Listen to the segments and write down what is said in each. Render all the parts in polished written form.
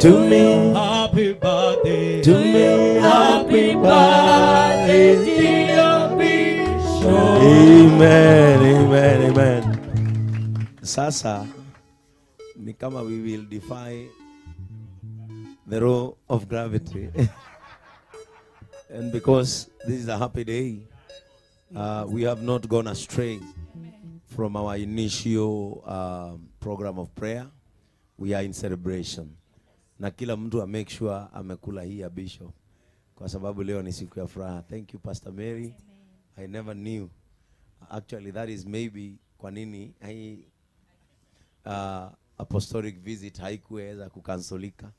to me. Happy birthday To me. Happy birthday dear Bishop. Amen, amen, amen. Sasa ni kama we will defy the law of gravity. And because this is a happy day, we have not gone astray from our initial program of prayer. We are in celebration. Na kila mtu make sure amekula hii ya Bishop, kwa sababu leo ni siku ya furaha. Thank you Pastor Mary. I never knew. Actually that is maybe kwa nini hii apostolic visit haikuweza kukansolika.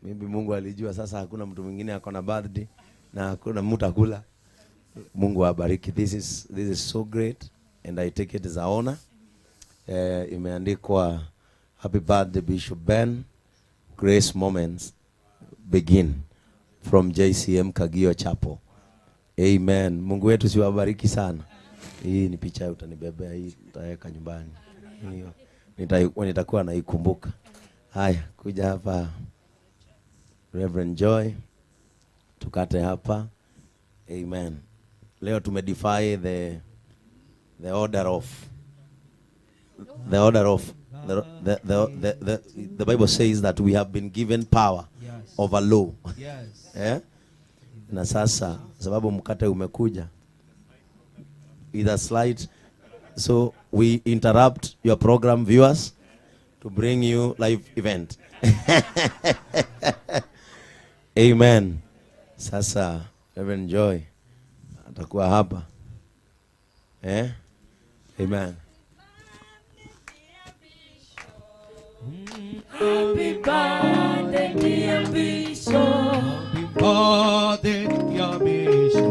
Maybe Mungu alijua sasa hakuna mtu mwingine akona birthday na hakuna mtu akula. Mungu abariki. This is so great and I take it as a honor. Imeandikwa happy birthday Bishop Ben. Grace moments begin from JCM Kagio Chapel. Amen. Mungu wetu siwabariki sana. Hii ni picha utanibebea, hii nitaweka nyumbani. Hiyo nitakuwa naikumbuka. Haya, kuja hapa Reverend Joy. Tukate hapa. Amen. Leo tumedefy the order of the Bible says that we have been given power over law. Yes. Na sasa sababu mkate umekuja with a slide, so we interrupt your program viewers to bring you live event. Amen. Sasa Reverend Joy atakuwa hapa. Amen. Happy birthday, dear Bishop. Happy birthday dear Bishop.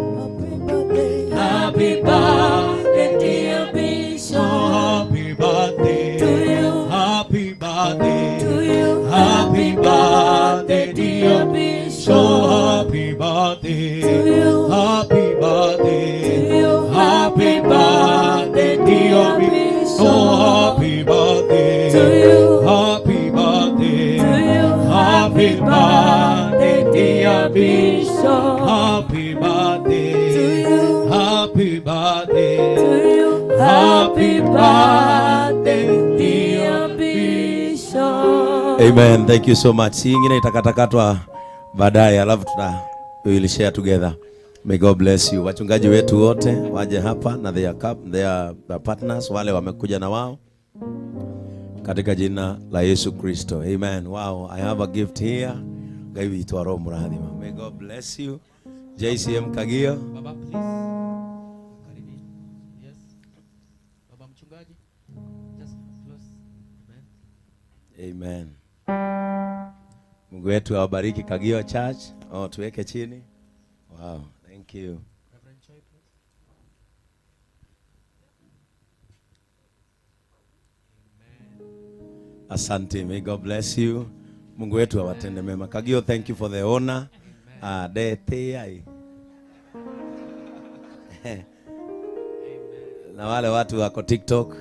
Happy birthday, dear Bishop. Happy birthday To you. Happy birthday To you. Happy birthday dear Bishop. Happy birthday To you. Happy birthday To you. Happy birthday dear Bishop. Happy birthday To you. Happy birthday To you. Happy birthday dear Bishop. Happy birthday To you. Happy birthday To you. Happy birthday, dear Bishop. Amen. Thank you so much. Si ingine itakatakatwa baadaye, alafu we will share together. May God bless you. Wachungaji wetu wote waje hapa na their partners wale wamekuja na wao katika jina la Yesu Kristo. Amen. Wow, I have a gift here. Gaiwi itwa Roho Mradhima. May God bless you. JCM Kagio. Baba please. Karibia. Yes. Baba mchungaji. Just close. Amen. Amen. Mungu wetu awabariki Kagio Church. Tuweke chini. Wow, thank you. Reverend Choi, please. Asante. May God bless you. Mungu wetu awatende mema. Kagio, thank you for the honor. Na wale watu wako TikTok,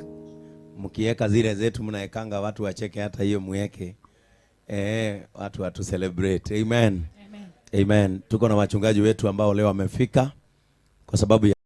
mkiweka zile zetu mnaekanga watu wacheke, hata hiyo muweke. Watu celebrate. Amen. Amen. Tuko na wachungaji wetu ambao leo wamefika kwa sababu